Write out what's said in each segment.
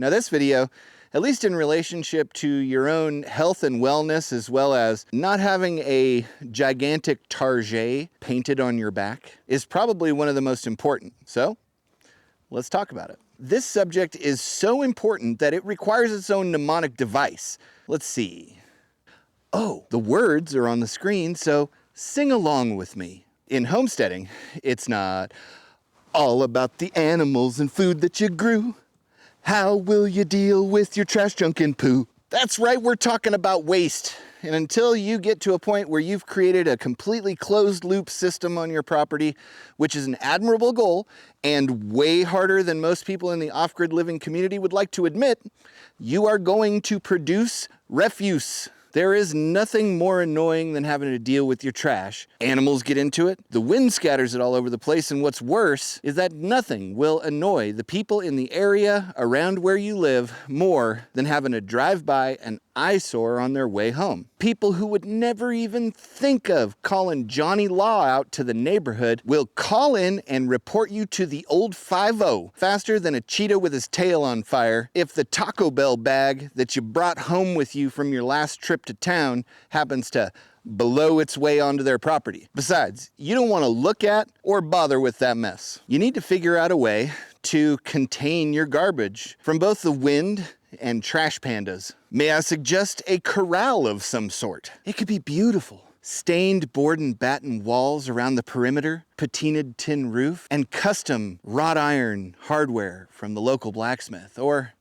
Now this video, at least in relationship to your own health and wellness, as well as not having a gigantic target painted on your back, is probably one of the most important. So let's talk about it. This subject is so important that it requires its own mnemonic device. Let's see. Oh, the words are on the screen, so sing along with me. In homesteading, it's not all about the animals and food that you grew. How will you deal with your trash, junk, and poo? That's right, we're talking about waste. And until you get to a point where you've created a completely closed loop system on your property, which is an admirable goal and way harder than most people in the off-grid living community would like to admit, you are going to produce refuse. There is nothing more annoying than having to deal with your trash. Animals get into it, the wind scatters it all over the place, and what's worse is that nothing will annoy the people in the area around where you live more than having to drive by an eyesore on their way home. People who would never even think of calling Johnny Law out to the neighborhood will call in and report you to the old 5-0 faster than a cheetah with his tail on fire if the Taco Bell bag that you brought home with you from your last trip to town happens to blow its way onto their property. Besides, you don't want to look at or bother with that mess. You need to figure out a way to contain your garbage from both the wind and trash pandas. May I suggest a corral of some sort? It could be beautiful. Stained board and batten walls around the perimeter, patinaed tin roof, and custom wrought iron hardware from the local blacksmith. Or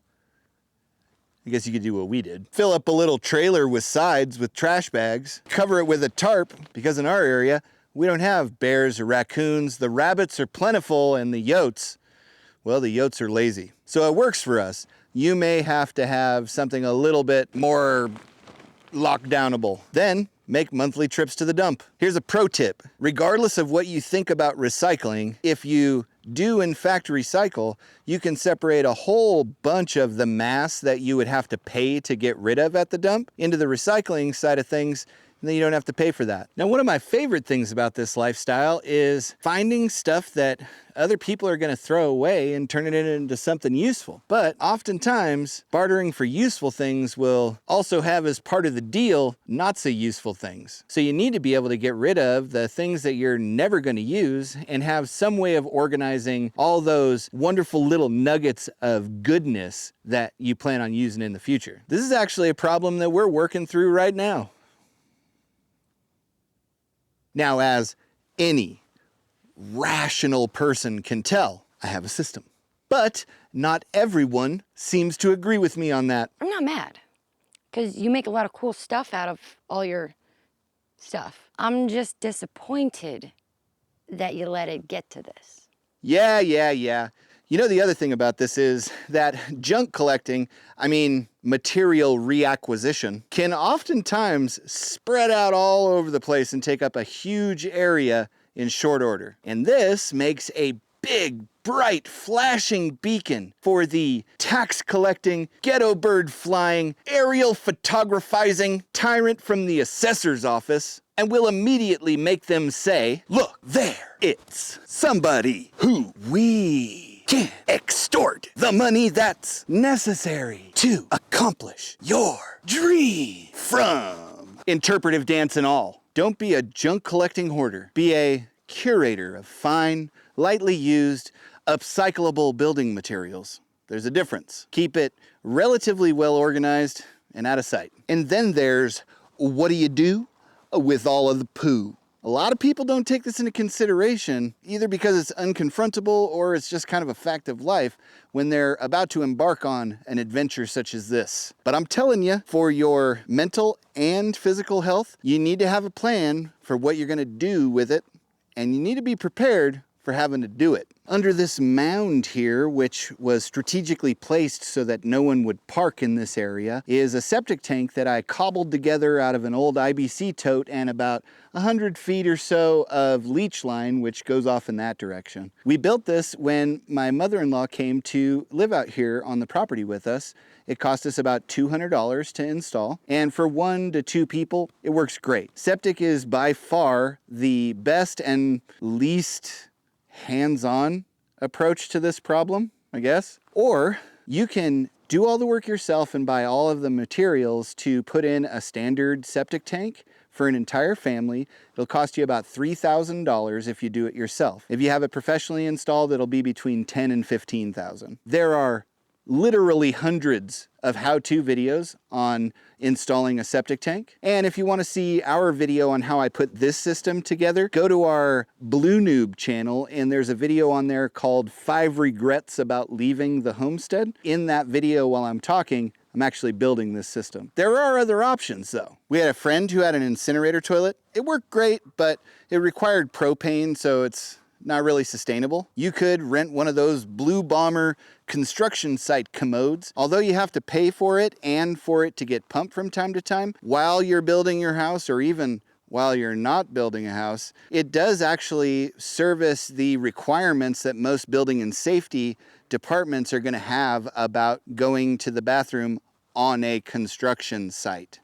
I guess you could do what we did. Fill up a little trailer with sides with trash bags, cover it with a tarp, because in our area, we don't have bears or raccoons. The rabbits are plentiful, and the yotes, well, the yotes are lazy. So it works for us. You may have to have something a little bit more lockdownable. Then make monthly trips to the dump. Here's a pro tip. Regardless of what you think about recycling, if you do in fact recycle, you can separate a whole bunch of the mass that you would have to pay to get rid of at the dump into the recycling side of things, and then you don't have to pay for that. Now, one of my favorite things about this lifestyle is finding stuff that other people are going to throw away and turning it into something useful. But oftentimes, bartering for useful things will also have as part of the deal not so useful things. So you need to be able to get rid of the things that you're never going to use and have some way of organizing all those wonderful little nuggets of goodness that you plan on using in the future. This is actually a problem that we're working through right now. Now, as any rational person can tell, I have a system. But not everyone seems to agree with me on that. I'm not mad, because you make a lot of cool stuff out of all your stuff. I'm just disappointed that you let it get to this. Yeah. You know, the other thing about this is that junk collecting, material reacquisition, can oftentimes spread out all over the place and take up a huge area in short order. And this makes a big, bright, flashing beacon for the tax-collecting, ghetto bird flying, aerial photographizing tyrant from the assessor's office, and will immediately make them say, look, there, it's somebody who we can extort the money that's necessary to accomplish your dream from interpretive dance and all. Don't be a junk collecting hoarder. Be a curator of fine, lightly used, upcyclable building materials. There's a difference. Keep it relatively well organized and out of sight. And then there's, what do you do with all of the poo? A lot of people don't take this into consideration, either because it's unconfrontable or it's just kind of a fact of life when they're about to embark on an adventure such as this. But I'm telling you, for your mental and physical health, you need to have a plan for what you're going to do with it, and you need to be prepared for having to do it. Under this mound here, which was strategically placed so that no one would park in this area, is a septic tank that I cobbled together out of an old IBC tote and about 100 feet or so of leach line, which goes off in that direction. We built this when my mother-in-law came to live out here on the property with us. It cost us about $200 to install, and for 1 to 2 people, it works great. Septic is by far the best and least hands-on approach to this problem, I guess. Or you can do all the work yourself and buy all of the materials to put in a standard septic tank for an entire family. It'll cost you about $3,000 if you do it yourself. If you have it professionally installed, it'll be between $10,000 and $15,000. There are literally hundreds of how-to videos on installing a septic tank. And if you want to see our video on how I put this system together, go to our Blue Noob channel, and there's a video on there called 5 Regrets About Leaving the Homestead. In that video, while I'm talking, I'm actually building this system. There are other options though. We had a friend who had an incinerator toilet. It worked great, but it required propane, so it's not really sustainable. You could rent one of those Blue Bomber construction site commodes. Although you have to pay for it and for it to get pumped from time to time while you're building your house, or even while you're not building a house, it does actually service the requirements that most building and safety departments are going to have about going to the bathroom on a construction site.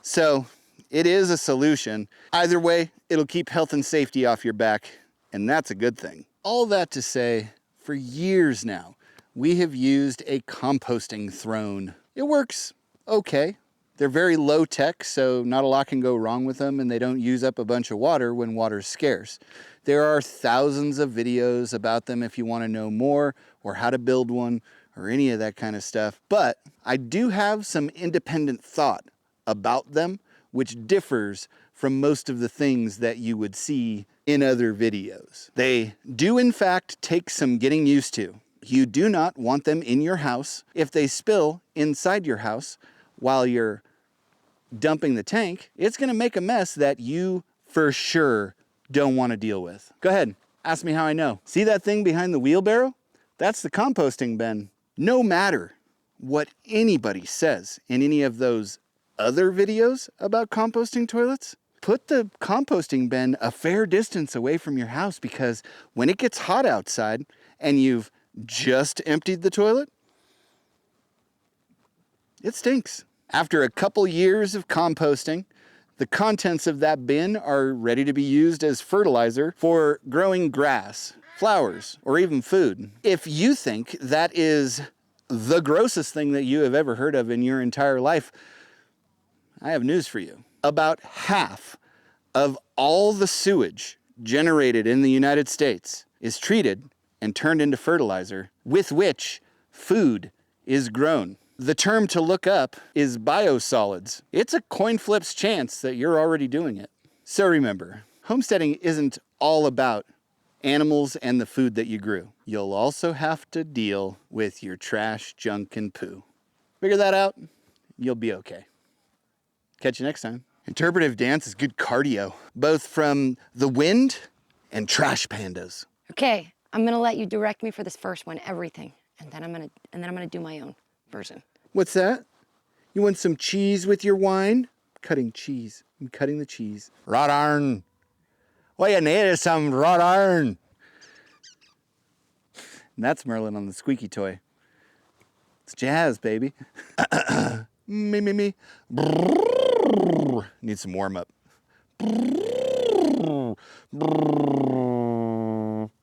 So it is a solution. Either way, it'll keep health and safety off your back, and that's a good thing. All that to say, for years now, we have used a composting throne. It works okay. They're very low tech, so not a lot can go wrong with them, and they don't use up a bunch of water when water's scarce. There are thousands of videos about them if you want to know more, or how to build one, or any of that kind of stuff. But I do have some independent thought about them, which differs from most of the things that you would see in other videos. They do in fact take some getting used to. You do not want them in your house. If they spill inside your house while you're dumping the tank, it's gonna make a mess that you for sure don't want to deal with. Go ahead, ask me how I know. See that thing behind the wheelbarrow? That's the composting bin. No matter what anybody says in any of those other videos about composting toilets, put the composting bin a fair distance away from your house, because when it gets hot outside and you've just emptied the toilet, it stinks. After a couple years of composting, the contents of that bin are ready to be used as fertilizer for growing grass, flowers, or even food. If you think that is the grossest thing that you have ever heard of in your entire life, I have news for you. About half of all the sewage generated in the United States is treated and turned into fertilizer with which food is grown. The term to look up is biosolids. It's a coin flip's chance that you're already doing it. So remember, homesteading isn't all about animals and the food that you grew. You'll also have to deal with your trash, junk, and poo. Figure that out, you'll be okay. Catch you next time. Interpretive dance is good cardio, both from the wind and trash pandas. Okay, I'm gonna let you direct me for this first one, everything, and then I'm gonna do my own version. What's that? You want some cheese with your wine? Cutting cheese. I'm cutting the cheese. Wrought iron. What you need is some wrought iron. And that's Merlin on the squeaky toy. It's jazz, baby. Me. Need some warm up.